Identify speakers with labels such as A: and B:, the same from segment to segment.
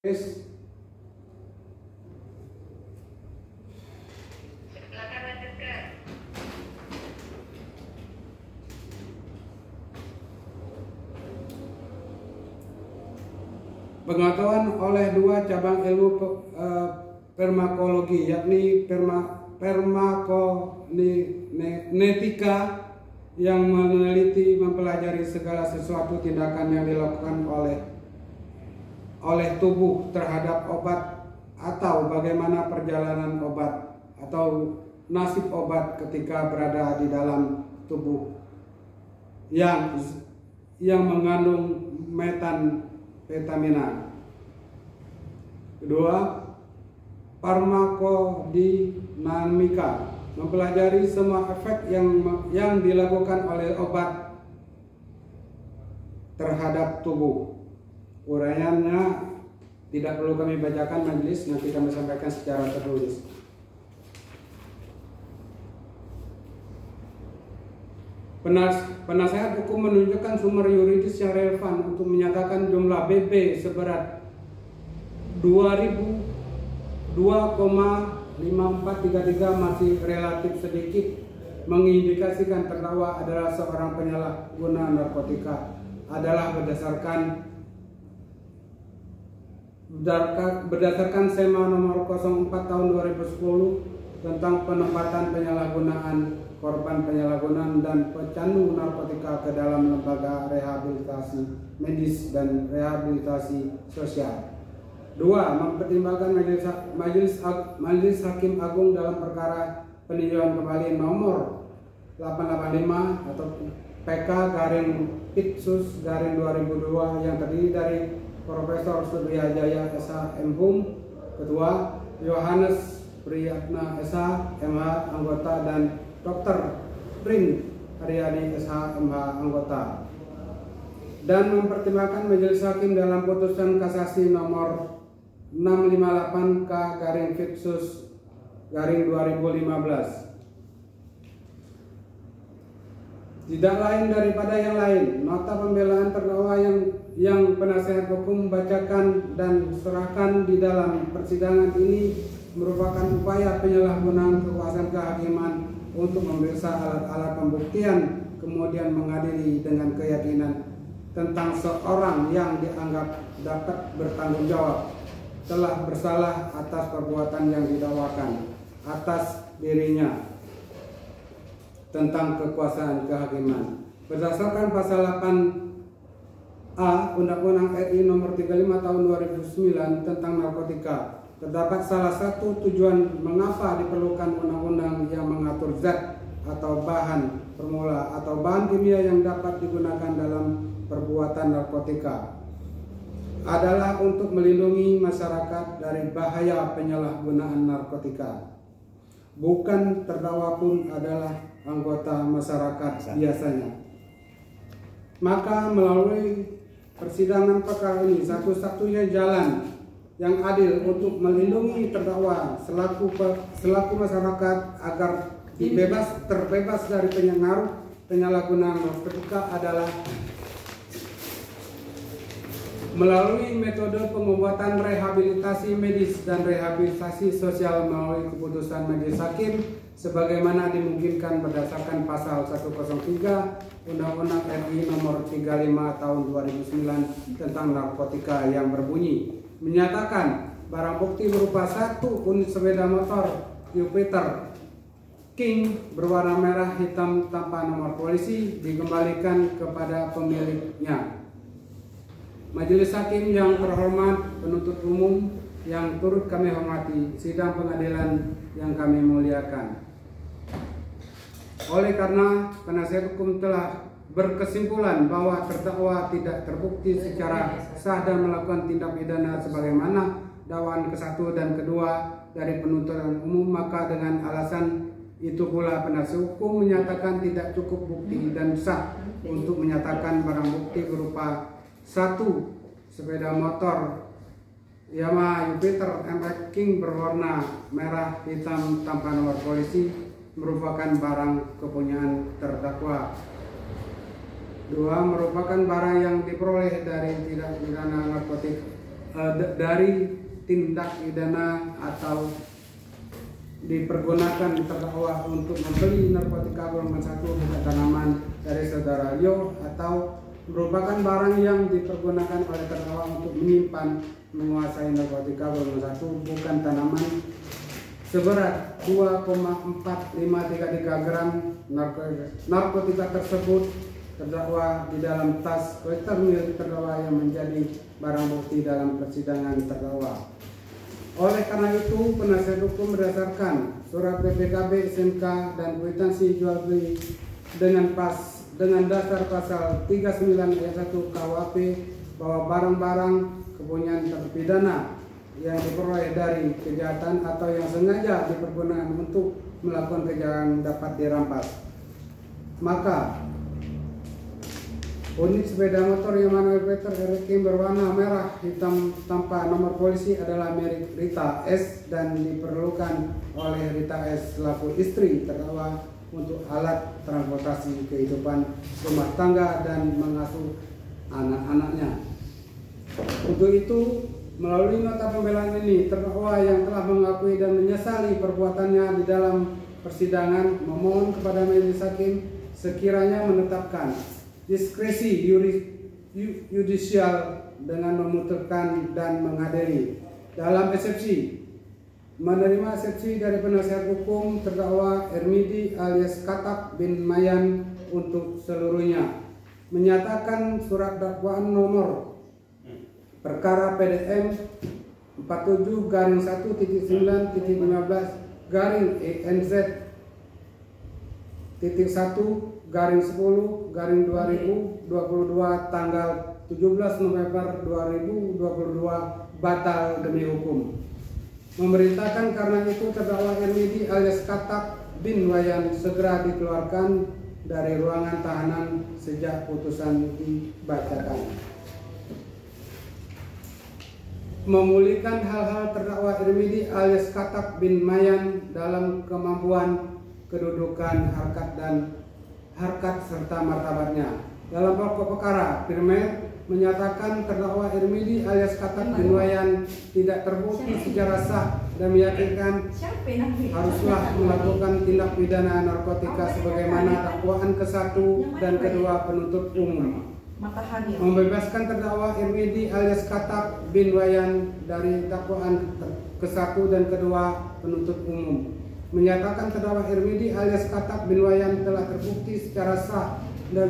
A: Yes.
B: Silakan lanjutkan.
A: Pengetahuan oleh dua cabang ilmu farmakologi, yakni farmakokinetika yang meneliti mempelajari segala sesuatu tindakan yang dilakukan oleh tubuh terhadap obat atau bagaimana perjalanan obat atau nasib obat ketika berada di dalam tubuh yang mengandung metamfetamina. Kedua, farmakodinamika mempelajari semua efek yang dilakukan oleh obat terhadap tubuh. Uraiannya tidak perlu kami bacakan majelis, nanti kami sampaikan secara tertulis. Penasehat hukum menunjukkan sumber yuridis yang relevan untuk menyatakan jumlah BB seberat 2,5433 masih relatif sedikit, mengindikasikan terdakwa adalah seorang penyalahguna narkotika adalah berdasarkan SEMA nomor 04 tahun 2010 tentang penempatan penyalahgunaan korban penyalahgunaan dan pecandu narkotika ke dalam lembaga rehabilitasi medis dan rehabilitasi sosial. 2. Mempertimbangkan Majelis Hakim Agung dalam perkara peninjauan kembali nomor 885 atau PK/Pitsus/2002 yang terdiri dari Profesor Suryajaya SH M.Hum, Ketua, Yohanes Priyatna SH MH anggota, dan Dr. Pring Haryadi SH MH anggota. Dan mempertimbangkan Majelis Hakim dalam putusan kasasi nomor 658 K/Pitsus/2015. Tidak lain daripada yang lain, nota pembelaan terdakwa yang penasehat hukum bacakan dan serahkan di dalam persidangan ini merupakan upaya penyalahgunaan kekuasaan kehakiman untuk memeriksa alat-alat pembuktian, kemudian mengadili dengan keyakinan tentang seorang yang dianggap dapat bertanggung jawab telah bersalah atas perbuatan yang didakwakan atas dirinya tentang kekuasaan kehakiman. Berdasarkan pasal 8A Undang-Undang RI nomor 35 tahun 2009 tentang narkotika, terdapat salah satu tujuan mengapa diperlukan undang-undang yang mengatur zat atau bahan permula atau bahan kimia yang dapat digunakan dalam perbuatan narkotika adalah untuk melindungi masyarakat dari bahaya penyalahgunaan narkotika. Bukan terdakwa pun adalah anggota masyarakat biasanya. Maka melalui persidangan perkara ini satu-satunya jalan yang adil untuk melindungi terdakwa selaku masyarakat agar terbebas dari pengaruh penyalahgunaan narkotika adalah melalui metode pengobatan rehabilitasi medis dan rehabilitasi sosial melalui keputusan Majelis Hakim sebagaimana dimungkinkan berdasarkan pasal 103 Undang-Undang RI nomor 35 tahun 2009 tentang narkotika yang berbunyi menyatakan barang bukti berupa 1 unit sepeda motor Jupiter King berwarna merah hitam tanpa nomor polisi dikembalikan kepada pemiliknya. Majelis Hakim yang terhormat, penuntut umum yang turut kami hormati, sidang pengadilan yang kami muliakan. Oleh karena penasihat hukum telah berkesimpulan bahwa terdakwa tidak terbukti secara sah dan melakukan tindak pidana sebagaimana dakwaan ke-1 dan ke-2 dari penuntutan umum, maka dengan alasan itu pula penasihat hukum menyatakan tidak cukup bukti dan sah untuk menyatakan barang bukti berupa 1 sepeda motor Yamaha Jupiter MX King berwarna merah hitam tanpa nomor polisi merupakan barang kepunyaan terdakwa. 2. Merupakan barang yang diperoleh dari tindak pidana narkotik dari tindak pidana atau dipergunakan terdakwa untuk membeli narkotika golongan 1 bukan tanaman dari saudara Rio, atau merupakan barang yang dipergunakan oleh terdakwa untuk menyimpan, menguasai narkotika golongan 1 bukan tanaman seberat 2,4533 gram. Narkotika tersebut terdakwa di dalam tas kolektor milik terdakwa yang menjadi barang bukti dalam persidangan terdakwa. Oleh karena itu, penasihat hukum berdasarkan surat PPKB, SMK, dan kwitansi jual beli dengan dasar pasal 39 ayat 1 KUHP bahwa barang-barang kepunyaan terpidana yang diperoleh dari kejahatan atau yang sengaja dipergunakan untuk melakukan kejahatan dapat dirampas. Maka unit sepeda motor Yamaha Peter RX berwarna merah hitam tanpa nomor polisi adalah milik Rita S dan diperlukan oleh Rita S selaku istri terdakwa untuk alat transportasi kehidupan rumah tangga dan mengasuh anak-anaknya. Untuk itu, melalui nota pembelaan ini, terdakwa yang telah mengakui dan menyesali perbuatannya di dalam persidangan memohon kepada majelis hakim sekiranya menetapkan diskresi yudisial dengan memutuskan dan mengadili. Dalam eksepsi, menerima eksepsi dari penasihat hukum terdakwa Ermidi alias Katak bin Mayan untuk seluruhnya, menyatakan surat dakwaan nomor perkara PDM 47-1-19.1/10/2022 tanggal 17 November 2022 batal demi hukum. Memerintahkan karena itu terdakwa Ermidi alias Katak bin Wayan segera dikeluarkan dari ruangan tahanan sejak putusan dibacakan. Memulihkan hal-hal terdakwa Ermidi alias Katak bin Mayan dalam kemampuan, kedudukan, harkat serta martabatnya. Dalam pokok perkara, primer menyatakan terdakwa Ermidi alias Katak bin Mayan tidak terbukti secara sah dan meyakinkan haruslah melakukan tindak pidana narkotika sebagaimana dakwaan ke-1 dan kedua penuntut umum. Membebaskan terdakwa Ermidi alias Katak bin Wayan dari dakwaan ke-1 dan kedua penuntut umum. Menyatakan terdakwa Ermidi alias Katak bin Wayan telah terbukti secara sah dan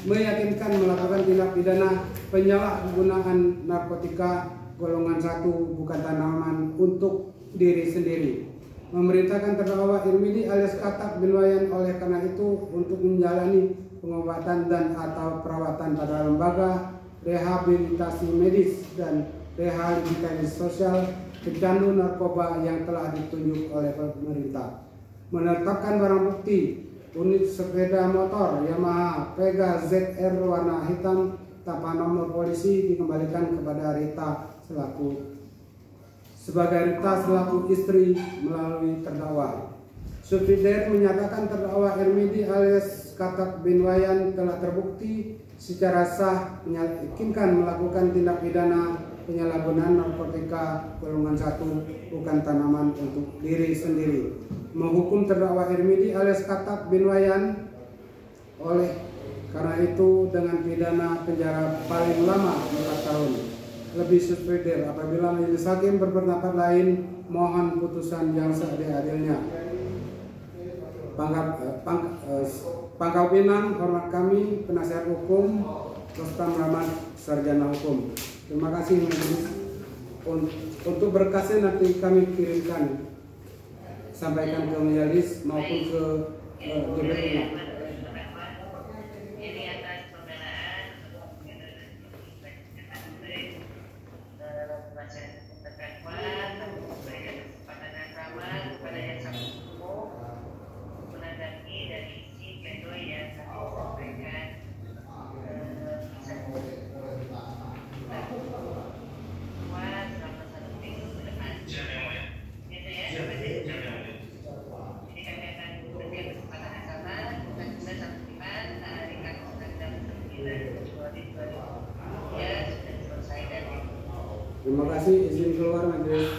A: meyakinkan melakukan tindak pidana penyalahgunaan narkotika golongan 1 bukan tanaman untuk diri sendiri. Memerintahkan terdakwa Ermidi alias Katak bin Wayan oleh karena itu untuk menjalani pengobatan dan atau perawatan pada lembaga rehabilitasi medis dan rehabilitasi sosial pecandu narkoba yang telah ditunjuk oleh pemerintah. Menetapkan barang bukti unit sepeda motor Yamaha Pega ZR warna hitam tanpa nomor polisi dikembalikan kepada Rita sebagai istri melalui terdakwa. Subsidiar menyatakan terdakwa Ermidi alias Katak bin Wayan telah terbukti secara sah meyakinkan melakukan tindak pidana penyalahgunaan narkotika golongan 1 bukan tanaman untuk diri sendiri. Menghukum terdakwa Ermidi alias Katak bin Wayan oleh karena itu dengan pidana penjara paling lama 4 tahun. Lebih subsidiar apabila majelis hakim berpendapat lain, mohon putusan yang seadil-adilnya. Pangkal Pinang, hormat kami, penasihat hukum, Rostam Rahmat, sarjana hukum. Terima kasih majelis. Untuk berkasnya nanti kami kirimkan, sampaikan ke majelis maupun ke DPR. kasih, izin keluar majelis.